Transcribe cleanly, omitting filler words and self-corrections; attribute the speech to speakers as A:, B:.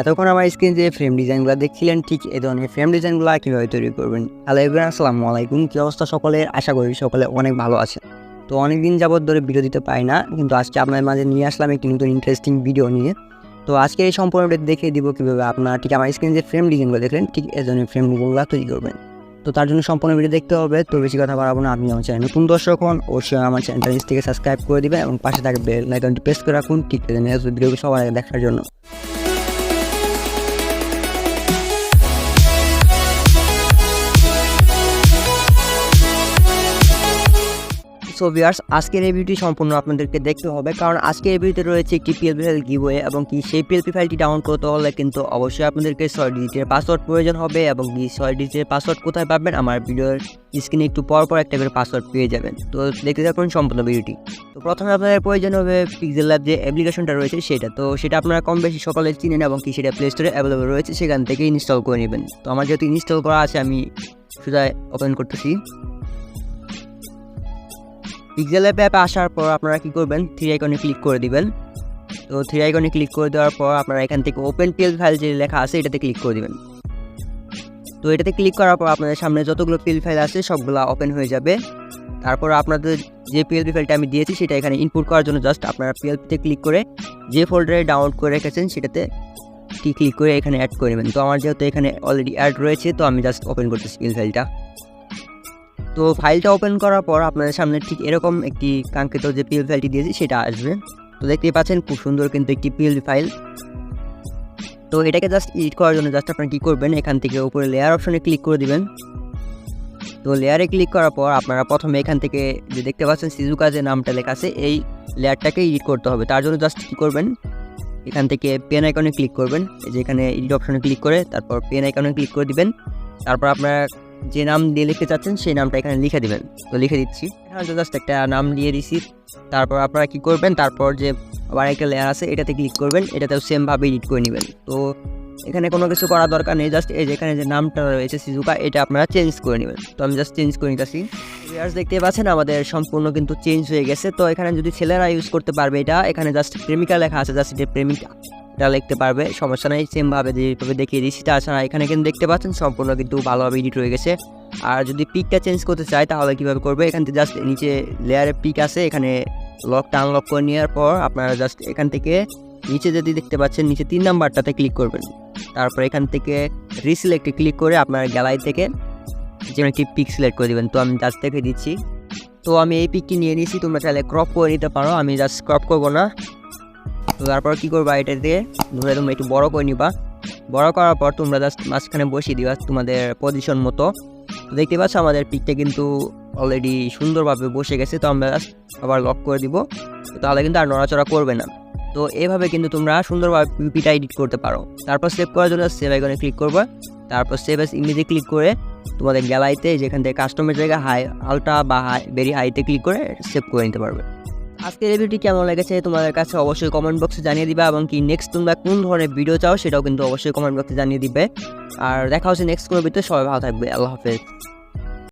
A: এতক্ষণ আমার স্ক্রিন যে ফ্রেম ডিজাইনগুলো দেখছিলেন, ঠিক এই ধরনের ফ্রেম ডিজাইনগুলো কীভাবে তৈরি করবেন। হ্যালো এভরিওয়ান, আসসালামু আলাইকুম। কী অবস্থা সকলের? আশা করি সকলে অনেক ভালো আছে। তো অনেক দিন যাবত ধরে ভিডিও দিতে পারি না, কিন্তু আজকে আপনাদের মাঝে নিয়ে আসলাম একটি নতুন ইন্টারেস্টিং ভিডিও নিয়ে। তো আজকে এই সম্পূর্ণ দেখিয়ে দিব কীভাবে আপনারা ঠিক আমার স্ক্রিন যে ফ্রেম ডিজাইনগুলো দেখলেন, ঠিক এই ধরনের ফ্রেম ডিজাইনগুলো তৈরি করবেন। তো তার জন্য সম্পূর্ণ ভিডিও দেখতে হবে। তো বেশি কথা বাড়াবো না, আপনি আমার চ্যানেল নতুন দর্শক হন, অবশ্যই আমার চ্যানেলটা নিচ থেকে সাবস্ক্রাইব করে দিবেন এবং পাশে থাকা বেল আইকনটি প্রেস করে রাখুন, ঠিক ভিডিও সবার আগে দেখার জন্য। সো ভিউয়ার্স, আজকের এই ভিডিওটি সম্পূর্ণ আপনাদেরকে দেখতে হবে, কারণ আজকের এই ভিডিওতে রয়েছে একটি পিএলপি ফাইল গিভওয়ে, এবং কি সেই পিএলপি ফাইলটি ডাউনলোড করতে হলে কিন্তু অবশ্যই আপনাদেরকে 6 ডিজিটের পাসওয়ার্ড প্রয়োজন হবে। এবং কি 6 ডিজিটের পাসওয়ার্ড কোথায় পাবেন, আমার ভিডিওর স্ক্রিনে একটু পর একটা করে পাসওয়ার্ড পেয়ে যাবেন। তো দেখতে থাকুন সম্পূর্ণ ভিডিওটি। তো প্রথমে আপনাদের প্রয়োজন হবে পিক্সেল ল্যাব যে অ্যাপ্লিকেশনটা রয়েছে সেটা। তো সেটা আপনারা কম বেশি সকলে চিনেন, এবং কি সেটা প্লে স্টোরে অ্যাভেলেবল রয়েছে, সেখান থেকে ইনস্টল করে নেবেন। তো আমার যেহেতু ইনস্টল করা আছে, আমি সোজা ওপেন করতেছি। পিক্সেল অ্যাপে আসার পর আপনারা কি করবেন, 3 আইকনে ক্লিক করে দিবেন। তো 3 আইকনে ক্লিক করে দেওয়ার পর আপনারা এখান থেকে ওপেন পিএলপি ফাইল যে লেখা আছে এটাতে ক্লিক করে দিবেন। তো এটাতে ক্লিক করার পর আপনাদের সামনে যতগুলো পিএলপি ফাইল আছে সবগুলো ওপেন হয়ে যাবে। তারপর আপনাদের যে পিএলপি ফাইলটা আমি দিয়েছি সেটা এখানে ইনপুট করার জন্য জাস্ট আপনারা পিএলপিতে ক্লিক করে যে ফোল্ডারে ডাউনলোড করে রেখেছেন সেটাতে ক্লিক করে এখানে অ্যাড করে নেবেন। তো আমার যেহেতু এখানে অলরেডি অ্যাড রয়েছে, তো আমি জাস্ট ওপেন করতেছি পিএলপি ফাইলটা। তো ফাইলটা ওপেন করার পর আপনাদের সামনে ঠিক এরকম একটি কাঙ্ক্ষিত যে পিএলপি ফাইলটি দিয়েছি সেটা আসবে। তো দেখতেই পাচ্ছেন খুব সুন্দর কিন্তু একটি পিএলপি ফাইল। তো এটাকে জাস্ট এডিট করার জন্য জাস্ট আপনারা কী করবেন, এখান থেকে উপরে লেয়ার অপশনে ক্লিক করে দিবেন। তো লেয়ারে ক্লিক করার পর আপনারা প্রথমে এখান থেকে যে দেখতে পাচ্ছেন সিজুকা যে নামটা লেখা আছে, এই লেয়ারটাকে এডিট করতে হবে। তার জন্য জাস্ট কী করবেন, এখান থেকে পেন আইকনে ক্লিক করবেন। এই যে এখানে এডিট অপশনে ক্লিক করে তারপর পেন আইকনে ক্লিক করে দিবেন। তারপর আপনারা যে নাম দিয়ে লিখতে চাচ্ছেন সেই নামটা এখানে লিখে দিবেন। তো লিখে দিচ্ছি, এখানে জাস্ট একটা নাম দিয়ে দিচ্ছি। তারপর আপনারা কি করবেন, তারপর যে আবার একটা লেয়ার আছে এটাতে ক্লিক করবেন, এটাতেও সেমভাবে এডিট করে নেবেন। তো এখানে কোনো কিছু করার দরকার নেই, জাস্ট এই যে এখানে যে নামটা রয়েছে সিজুকা, এটা আপনারা চেঞ্জ করে নেবেন। তো আমি জাস্ট চেঞ্জ করে নিতেছি। ভিউয়ার্স দেখতে পাচ্ছেন আমাদের সম্পূর্ণ কিন্তু চেঞ্জ হয়ে গেছে। তো এখানে যদি ছেলেরা ইউজ করতে পারবে এটা, এখানে জাস্ট প্রেমিকা লেখা আছে, জাস্ট এটা প্রেমিকা এটা লিখতে পারবে, সমস্যা নেই। সেমভাবে যেভাবে দেখিয়ে দিচ্ছি। তাছাড়া এখানে কিন্তু দেখতে পাচ্ছেন সম্পূর্ণ কিন্তু ভালোভাবে এডিট হয়ে গেছে। আর যদি পিকটা চেঞ্জ করতে চাই তাহলে কীভাবে করবে, এখান থেকে জাস্ট নিচে লেয়ারে পিক আছে, এখানে লকটা আনলক করে নেওয়ার পর আপনারা জাস্ট এখান থেকে নিচে যদি দেখতে পাচ্ছেন নিচে 3 নাম্বারটাতে ক্লিক করবেন। তারপর এখান থেকে রিসিলেক্টে ক্লিক করে আপনার গ্যালারি থেকে যে একটি পিক সিলেক্ট করে দেবেন। তো আমি জাস্ট দেখে দিচ্ছি। তো আমি এই পিকটি নিয়ে নিয়েছি, তোমরা চাইলে ক্রপ করে নিতে পারো, আমি জাস্ট ক্রপ করবো না। তো তারপর কী করবা, এটা দিয়ে ধরে তোমরা একটু বড় করে নিবা। বড় করার পর তোমরা জাস্ট মাঝখানে বসিয়ে দিবা তোমাদের পজিশন মতো। তো দেখতে পাচ্ছ আমাদের পিকটা কিন্তু অলরেডি সুন্দরভাবে বসে গেছে। তো আমরা জাস্ট আবার লক করে দিব, তাহলে কিন্তু আর নড়াচড়া করবে না। তো এভাবে কিন্তু তোমরা সুন্দরভাবে পিপিটা এডিট করতে পারো। তারপর সেভ করার জন্য সেভ আইকনে ক্লিক করবা। তারপর সেভ অ্যাজ ইমেজে ক্লিক করে তোমাদের গ্যালারিতে যেখান থেকে কাস্টমের জায়গায় হাই আলট্রা বা ভেরি হাইতে ক্লিক করে সেভ করে নিতে পারবে। আজকের এই ভিডিওটি কেমন লেগেছে তোমাদের কাছে অবশ্যই কমেন্ট বক্সে জানিয়ে দিবে, এবং কি নেক্সট তোমরা কোন ধরনের ভিডিও চাও সেটাও কিন্তু অবশ্যই কমেন্ট বক্সে জানিয়ে দিবে। আর দেখা হচ্ছে নেক্সট কোনো ভিডিওতে। সবাই ভালো থাকবে, আল্লাহ হাফেজ।